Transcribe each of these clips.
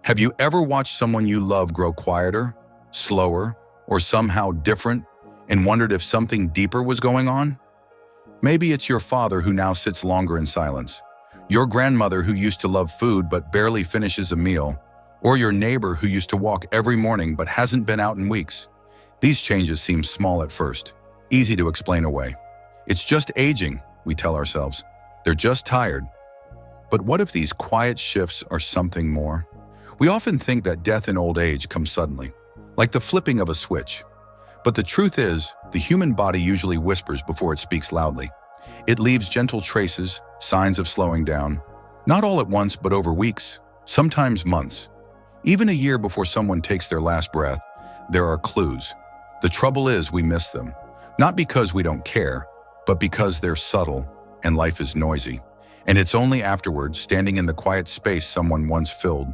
Have you ever watched someone you love grow quieter, slower, or somehow different and wondered if something deeper was going on? Maybe it's your father who now sits longer in silence, your grandmother who used to love food but barely finishes a meal, or your neighbor who used to walk every morning but hasn't been out in weeks. These changes seem small at first, easy to explain away. It's just aging, we tell ourselves. They're just tired. But what if these quiet shifts are something more? We often think that death in old age comes suddenly, like the flipping of a switch. But the truth is, the human body usually whispers before it speaks loudly. It leaves gentle traces, signs of slowing down, not all at once but over weeks, sometimes months. Even a year before someone takes their last breath, there are clues. The trouble is we miss them, not because we don't care, but because they're subtle and life is noisy. And it's only afterwards, standing in the quiet space someone once filled,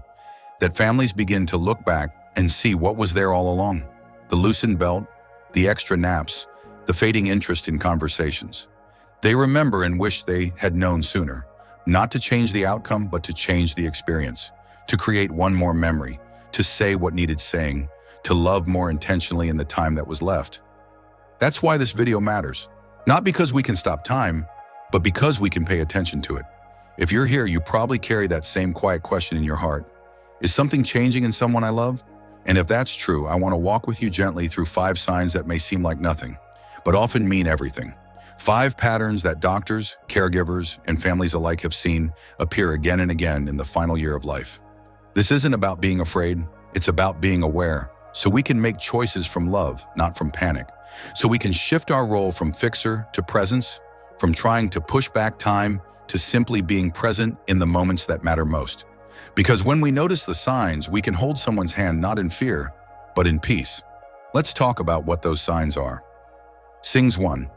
that families begin to look back and see what was there all along. The loosened belt, the extra naps, the fading interest in conversations. They remember and wish they had known sooner, not to change the outcome, but to change the experience, to create one more memory, to say what needed saying, to love more intentionally in the time that was left. That's why this video matters. Not because we can stop time, but because we can pay attention to it. If you're here, you probably carry that same quiet question in your heart. Is something changing in someone I love? And if that's true, I want to walk with you gently through 5 signs that may seem like nothing, but often mean everything. 5 patterns that doctors, caregivers, and families alike have seen appear again and again in the final year of life. This isn't about being afraid, it's about being aware, so we can make choices from love, not from panic. So we can shift our role from fixer to presence, from trying to push back time to simply being present in the moments that matter most. Because when we notice the signs, we can hold someone's hand not in fear, but in peace. Let's talk about what those signs are. Signs 1.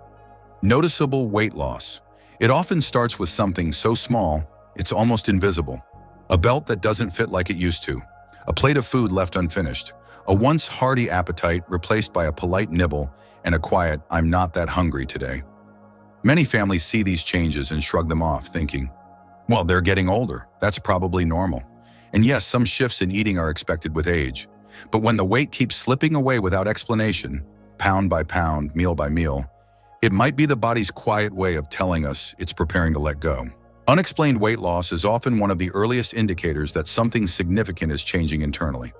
Noticeable weight loss. It often starts with something so small, it's almost invisible. A belt that doesn't fit like it used to. A plate of food left unfinished. A once hearty appetite replaced by a polite nibble and a quiet, "I'm not that hungry today." Many families see these changes and shrug them off, thinking, well, they're getting older. That's probably normal. And yes, some shifts in eating are expected with age. But when the weight keeps slipping away without explanation, pound by pound, meal by meal, it might be the body's quiet way of telling us it's preparing to let go. Unexplained weight loss is often one of the earliest indicators that something significant is changing internally.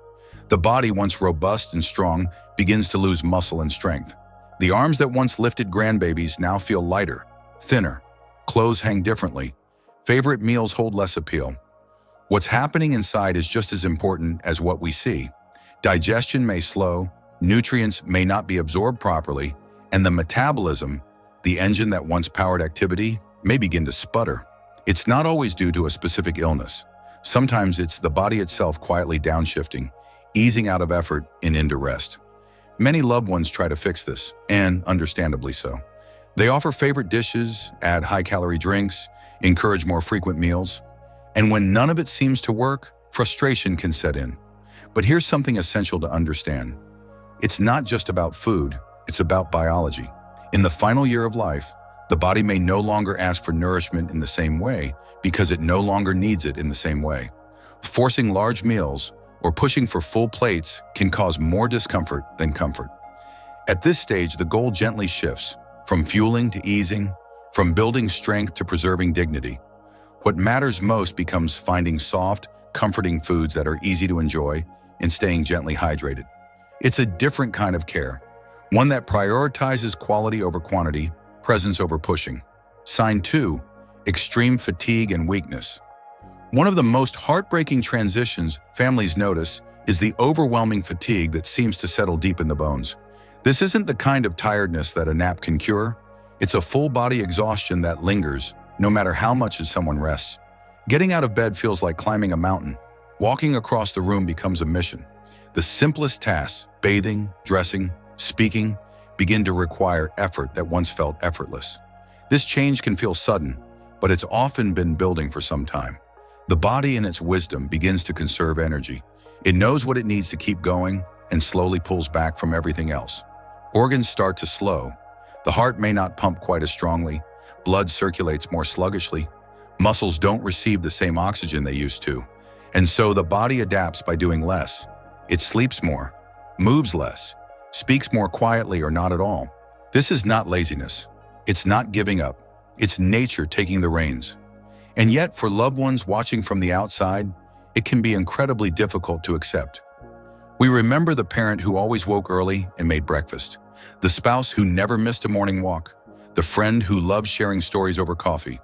The body, once robust and strong, begins to lose muscle and strength. The arms that once lifted grandbabies now feel lighter, thinner. Clothes hang differently. Favorite meals hold less appeal. What's happening inside is just as important as what we see. Digestion may slow, nutrients may not be absorbed properly, and the metabolism, the engine that once powered activity, may begin to sputter. It's not always due to a specific illness. Sometimes it's the body itself quietly downshifting, easing out of effort and into rest. Many loved ones try to fix this, and understandably so. They offer favorite dishes, add high-calorie drinks, encourage more frequent meals. And when none of it seems to work, frustration can set in. But here's something essential to understand. It's not just about food, it's about biology. In the final year of life, the body may no longer ask for nourishment in the same way because it no longer needs it in the same way. Forcing large meals or pushing for full plates can cause more discomfort than comfort. At this stage, the goal gently shifts from fueling to easing, from building strength to preserving dignity. What matters most becomes finding soft, comforting foods that are easy to enjoy and staying gently hydrated. It's a different kind of care, one that prioritizes quality over quantity, presence over pushing. Sign 2, extreme fatigue and weakness. One of the most heartbreaking transitions families notice is the overwhelming fatigue that seems to settle deep in the bones. This isn't the kind of tiredness that a nap can cure. It's a full-body exhaustion that lingers, no matter how much someone rests. Getting out of bed feels like climbing a mountain. Walking across the room becomes a mission. The simplest tasks, bathing, dressing, speaking, begin to require effort that once felt effortless. This change can feel sudden, but it's often been building for some time. The body, in its wisdom, begins to conserve energy. It knows what it needs to keep going and slowly pulls back from everything else. Organs start to slow. The heart may not pump quite as strongly. Blood circulates more sluggishly. Muscles don't receive the same oxygen they used to. And so the body adapts by doing less. It sleeps more, moves less, speaks more quietly or not at all. This is not laziness. It's not giving up. It's nature taking the reins. And yet, for loved ones watching from the outside, it can be incredibly difficult to accept. We remember the parent who always woke early and made breakfast, the spouse who never missed a morning walk, the friend who loved sharing stories over coffee.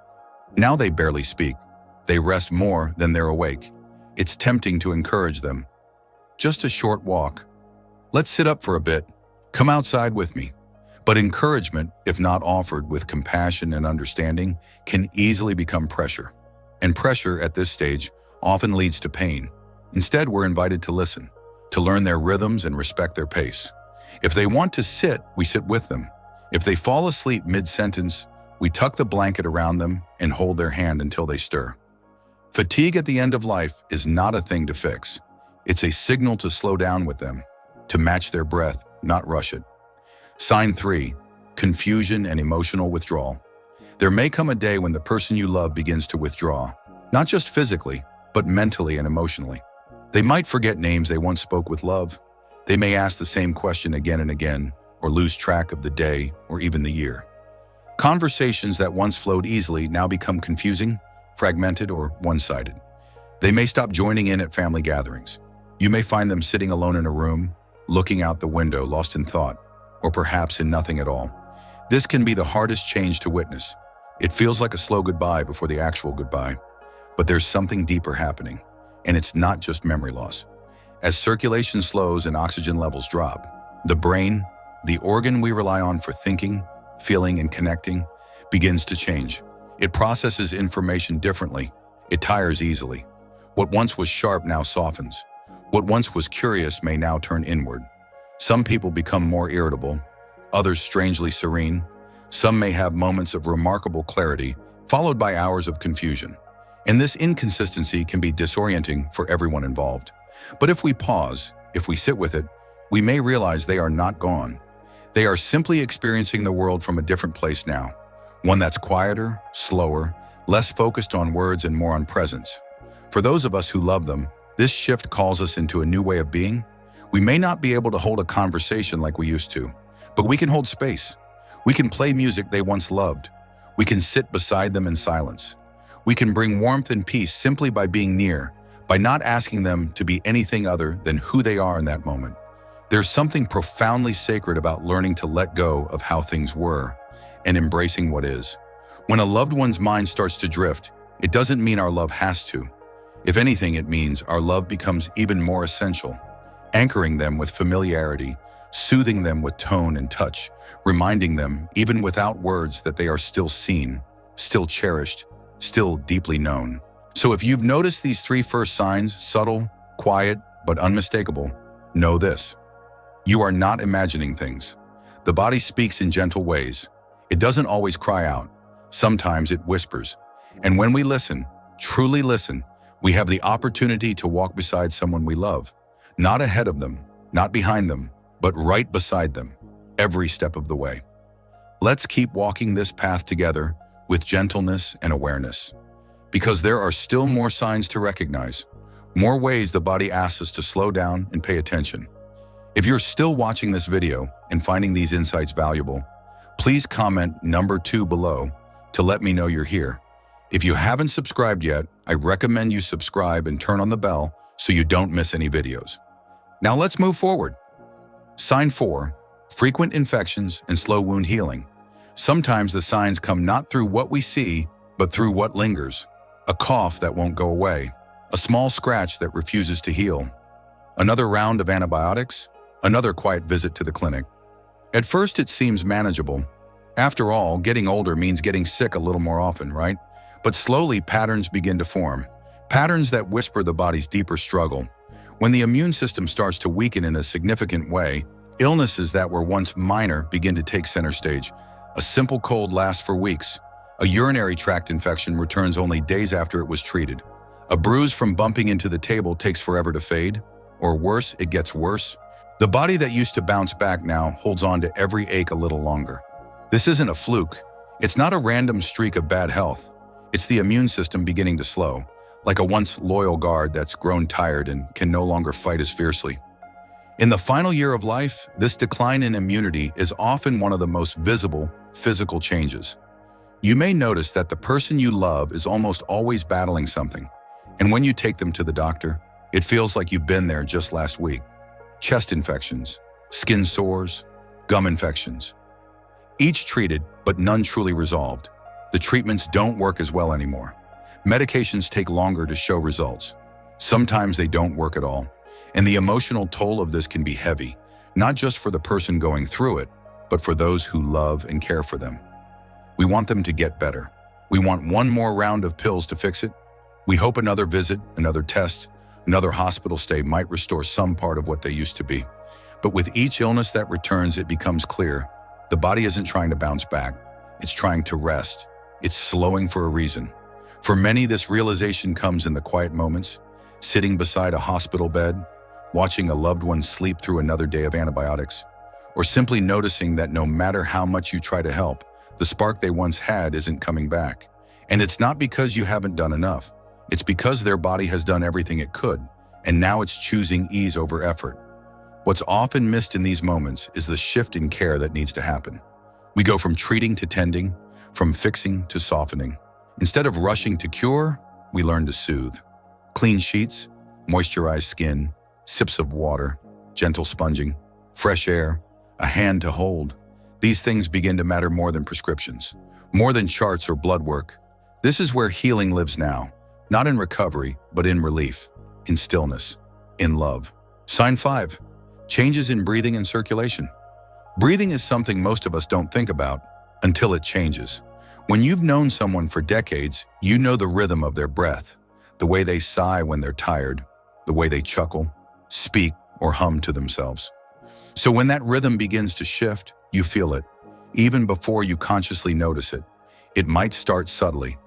Now they barely speak. They rest more than they're awake. It's tempting to encourage them. Just a short walk. Let's sit up for a bit. Come outside with me. But encouragement, if not offered with compassion and understanding, can easily become pressure. And pressure at this stage often leads to pain. Instead, we're invited to listen, to learn their rhythms and respect their pace. If they want to sit, we sit with them. If they fall asleep mid-sentence, we tuck the blanket around them and hold their hand until they stir. Fatigue at the end of life is not a thing to fix. It's a signal to slow down with them, to match their breath, not rush it. Sign 3, confusion and emotional withdrawal. There may come a day when the person you love begins to withdraw, not just physically, but mentally and emotionally. They might forget names they once spoke with love. They may ask the same question again and again, or lose track of the day or even the year. Conversations that once flowed easily now become confusing, fragmented, or one-sided. They may stop joining in at family gatherings. You may find them sitting alone in a room, looking out the window, lost in thought, or perhaps in nothing at all. This can be the hardest change to witness. It feels like a slow goodbye before the actual goodbye. But there's something deeper happening, and it's not just memory loss. As circulation slows and oxygen levels drop, the brain, the organ we rely on for thinking, feeling, and connecting, begins to change. It processes information differently. It tires easily. What once was sharp now softens. What once was curious may now turn inward. Some people become more irritable, others strangely serene. Some may have moments of remarkable clarity, followed by hours of confusion. And this inconsistency can be disorienting for everyone involved. But if we pause, if we sit with it, we may realize they are not gone. They are simply experiencing the world from a different place now, one that's quieter, slower, less focused on words and more on presence. For those of us who love them, this shift calls us into a new way of being. We may not be able to hold a conversation like we used to, but we can hold space. We can play music they once loved. We can sit beside them in silence. We can bring warmth and peace simply by being near, by not asking them to be anything other than who they are in that moment. There's something profoundly sacred about learning to let go of how things were and embracing what is. When a loved one's mind starts to drift, it doesn't mean our love has to. If anything, it means our love becomes even more essential, anchoring them with familiarity, soothing them with tone and touch, reminding them, even without words, that they are still seen, still cherished, still deeply known. So if you've noticed these 3 first signs, subtle, quiet, but unmistakable, know this. You are not imagining things. The body speaks in gentle ways. It doesn't always cry out. Sometimes it whispers. And when we listen, truly listen, we have the opportunity to walk beside someone we love, not ahead of them, not behind them, but right beside them, every step of the way. Let's keep walking this path together with gentleness and awareness, because there are still more signs to recognize, more ways the body asks us to slow down and pay attention. If you're still watching this video and finding these insights valuable, please comment number 2 below to let me know you're here. If you haven't subscribed yet, I recommend you subscribe and turn on the bell so you don't miss any videos. Now let's move forward. Sign 4, frequent infections and slow wound healing. Sometimes the signs come not through what we see, but through what lingers. A cough that won't go away, a small scratch that refuses to heal, another round of antibiotics, another quiet visit to the clinic. At first it seems manageable. After all, getting older means getting sick a little more often, right? But slowly patterns begin to form, patterns that whisper the body's deeper struggle. When the immune system starts to weaken in a significant way, illnesses that were once minor begin to take center stage. A simple cold lasts for weeks. A urinary tract infection returns only days after it was treated. A bruise from bumping into the table takes forever to fade. Or worse, it gets worse. The body that used to bounce back now holds on to every ache a little longer. This isn't a fluke. It's not a random streak of bad health. It's the immune system beginning to slow, like a once loyal guard that's grown tired and can no longer fight as fiercely. In the final year of life, this decline in immunity is often one of the most visible physical changes. You may notice that the person you love is almost always battling something, and when you take them to the doctor, it feels like you've been there just last week. Chest infections, skin sores, gum infections. Each treated, but none truly resolved. The treatments don't work as well anymore. Medications take longer to show results. Sometimes they don't work at all. And the emotional toll of this can be heavy, not just for the person going through it, but for those who love and care for them. We want them to get better. We want one more round of pills to fix it. We hope another visit, another test, another hospital stay might restore some part of what they used to be. But with each illness that returns, it becomes clear. The body isn't trying to bounce back. It's trying to rest. It's slowing for a reason. For many, this realization comes in the quiet moments, sitting beside a hospital bed, watching a loved one sleep through another day of antibiotics, or simply noticing that no matter how much you try to help, the spark they once had isn't coming back. And it's not because you haven't done enough. It's because their body has done everything it could, and now it's choosing ease over effort. What's often missed in these moments is the shift in care that needs to happen. We go from treating to tending, from fixing to softening. Instead of rushing to cure, we learn to soothe. Clean sheets, moisturized skin, sips of water, gentle sponging, fresh air, a hand to hold. These things begin to matter more than prescriptions, more than charts or blood work. This is where healing lives now, not in recovery, but in relief, in stillness, in love. Sign 5. Changes in breathing and circulation. Breathing is something most of us don't think about until it changes. When you've known someone for decades, you know the rhythm of their breath, the way they sigh when they're tired, the way they chuckle, speak, or hum to themselves. So when that rhythm begins to shift, you feel it, even before you consciously notice it. It might start subtly.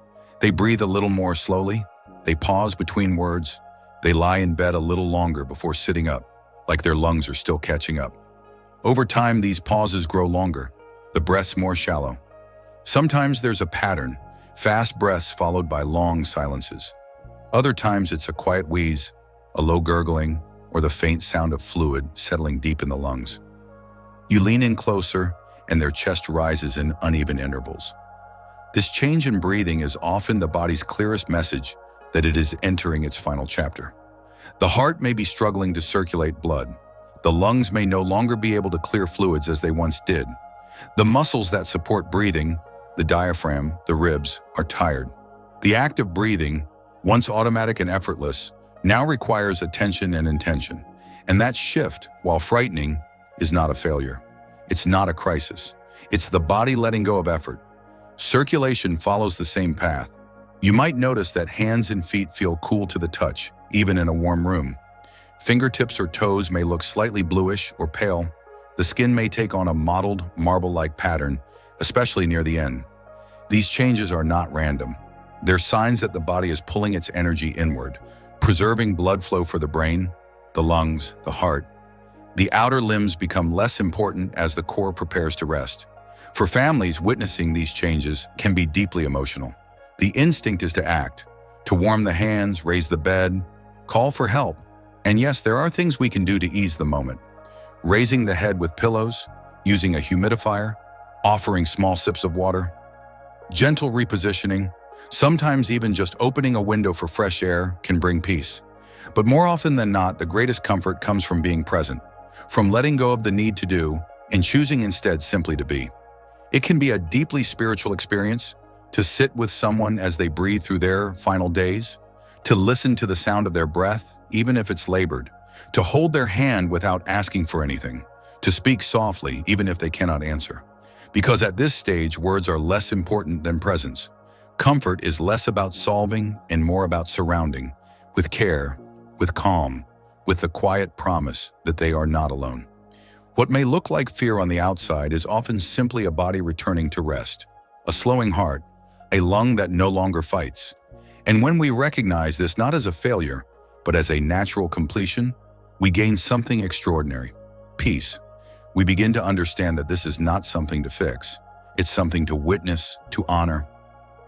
They breathe a little more slowly, they pause between words, they lie in bed a little longer before sitting up, like their lungs are still catching up. Over time, these pauses grow longer, the breaths more shallow. Sometimes there's a pattern, fast breaths followed by long silences. Other times it's a quiet wheeze, a low gurgling, or the faint sound of fluid settling deep in the lungs. You lean in closer, and their chest rises in uneven intervals. This change in breathing is often the body's clearest message that it is entering its final chapter. The heart may be struggling to circulate blood. The lungs may no longer be able to clear fluids as they once did. The muscles that support breathing, the diaphragm, the ribs, are tired. The act of breathing, once automatic and effortless, now requires attention and intention. And that shift, while frightening, is not a failure. It's not a crisis. It's the body letting go of effort. Circulation follows the same path. You might notice that hands and feet feel cool to the touch, even in a warm room. Fingertips or toes may look slightly bluish or pale. The skin may take on a mottled, marble-like pattern, especially near the end. These changes are not random. They're signs that the body is pulling its energy inward, preserving blood flow for the brain, the lungs, the heart. The outer limbs become less important as the core prepares to rest. For families, witnessing these changes can be deeply emotional. The instinct is to act, to warm the hands, raise the bed, call for help. And yes, there are things we can do to ease the moment. Raising the head with pillows, using a humidifier, offering small sips of water, gentle repositioning, sometimes even just opening a window for fresh air can bring peace. But more often than not, the greatest comfort comes from being present, from letting go of the need to do and choosing instead simply to be. It can be a deeply spiritual experience to sit with someone as they breathe through their final days, to listen to the sound of their breath, even if it's labored, to hold their hand without asking for anything, to speak softly, even if they cannot answer. Because at this stage, words are less important than presence. Comfort is less about solving and more about surrounding, with care, with calm, with the quiet promise that they are not alone. What may look like fear on the outside is often simply a body returning to rest, a slowing heart, a lung that no longer fights. And when we recognize this not as a failure, but as a natural completion, we gain something extraordinary, peace. We begin to understand that this is not something to fix. It's something to witness, to honor.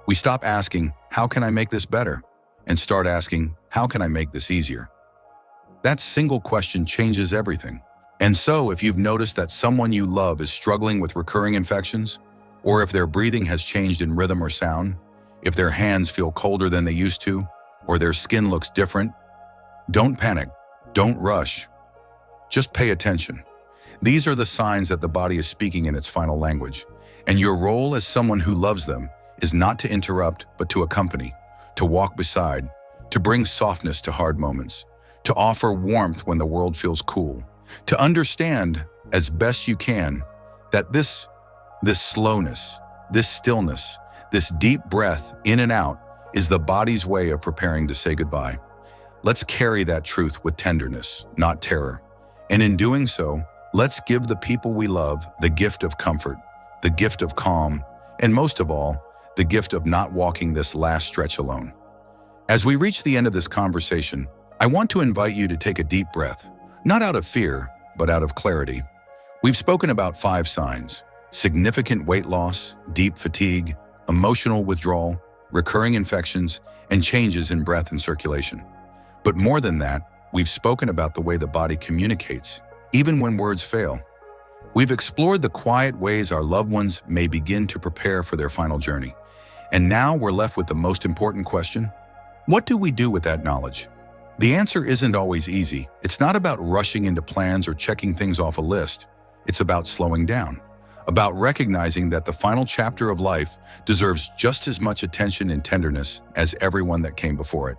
We stop asking, how can I make this better? and start asking, how can I make this easier? That single question changes everything. And so, if you've noticed that someone you love is struggling with recurring infections, or if their breathing has changed in rhythm or sound, if their hands feel colder than they used to, or their skin looks different, don't panic, don't rush. Just pay attention. These are the signs that the body is speaking in its final language, and your role as someone who loves them is not to interrupt, but to accompany, to walk beside, to bring softness to hard moments, to offer warmth when the world feels cool, to understand, as best you can, that this slowness, this stillness, this deep breath in and out is the body's way of preparing to say goodbye. Let's carry that truth with tenderness, not terror. And in doing so, let's give the people we love the gift of comfort, the gift of calm, and most of all, the gift of not walking this last stretch alone. As we reach the end of this conversation, I want to invite you to take a deep breath, not out of fear, but out of clarity. We've spoken about 5 signs: significant weight loss, deep fatigue, emotional withdrawal, recurring infections, and changes in breath and circulation. But more than that, we've spoken about the way the body communicates, even when words fail. We've explored the quiet ways our loved ones may begin to prepare for their final journey. And now we're left with the most important question: what do we do with that knowledge? The answer isn't always easy. It's not about rushing into plans or checking things off a list. It's about slowing down, about recognizing that the final chapter of life deserves just as much attention and tenderness as everyone that came before it.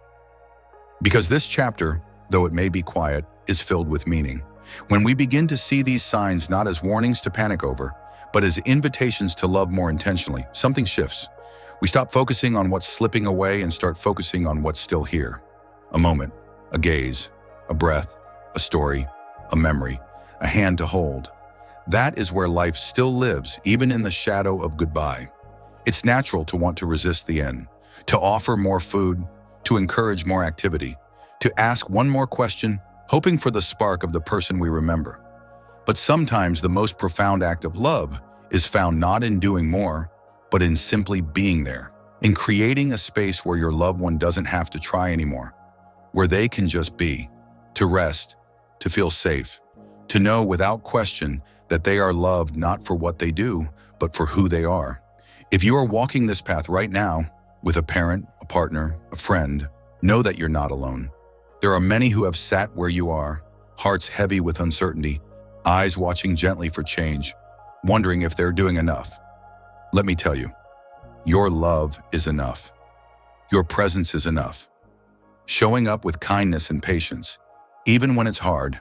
Because this chapter, though it may be quiet, is filled with meaning. When we begin to see these signs not as warnings to panic over, but as invitations to love more intentionally, something shifts. We stop focusing on what's slipping away and start focusing on what's still here. A moment, a gaze, a breath, a story, a memory, a hand to hold. That is where life still lives, even in the shadow of goodbye. It's natural to want to resist the end, to offer more food, to encourage more activity, to ask one more question, hoping for the spark of the person we remember. But sometimes the most profound act of love is found not in doing more, but in simply being there, in creating a space where your loved one doesn't have to try anymore, where they can just be, to rest, to feel safe, to know without question that they are loved not for what they do, but for who they are. If you are walking this path right now, with a parent, a partner, a friend, know that you're not alone. There are many who have sat where you are, hearts heavy with uncertainty, eyes watching gently for change, wondering if they're doing enough. Let me tell you, your love is enough. Your presence is enough. Showing up with kindness and patience, even when it's hard,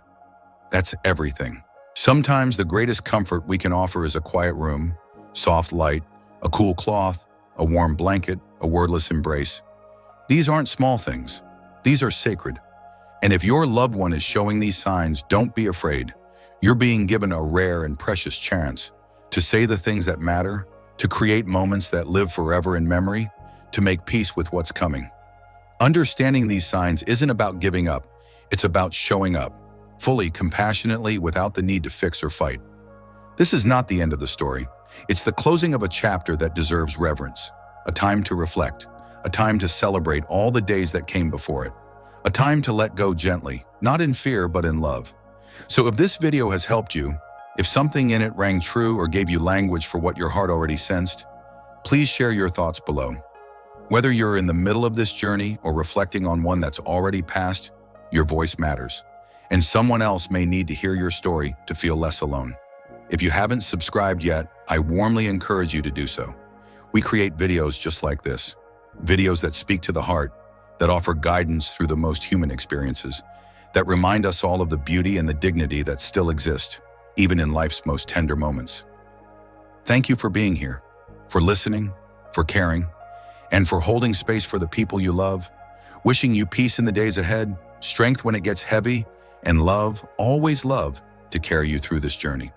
that's everything. Sometimes the greatest comfort we can offer is a quiet room, soft light, a cool cloth, a warm blanket, a wordless embrace. These aren't small things. These are sacred. And if your loved one is showing these signs, don't be afraid. You're being given a rare and precious chance to say the things that matter, to create moments that live forever in memory, to make peace with what's coming. Understanding these signs isn't about giving up. It's about showing up, fully, compassionately, without the need to fix or fight. This is not the end of the story. It's the closing of a chapter that deserves reverence, a time to reflect, a time to celebrate all the days that came before it, a time to let go gently, not in fear, but in love. So if this video has helped you, if something in it rang true or gave you language for what your heart already sensed, please share your thoughts below. Whether you're in the middle of this journey or reflecting on one that's already passed, your voice matters. And someone else may need to hear your story to feel less alone. If you haven't subscribed yet, I warmly encourage you to do so. We create videos just like this, videos that speak to the heart, that offer guidance through the most human experiences, that remind us all of the beauty and the dignity that still exist, even in life's most tender moments. Thank you for being here, for listening, for caring, and for holding space for the people you love. Wishing you peace in the days ahead, strength when it gets heavy, and love, always love, to carry you through this journey.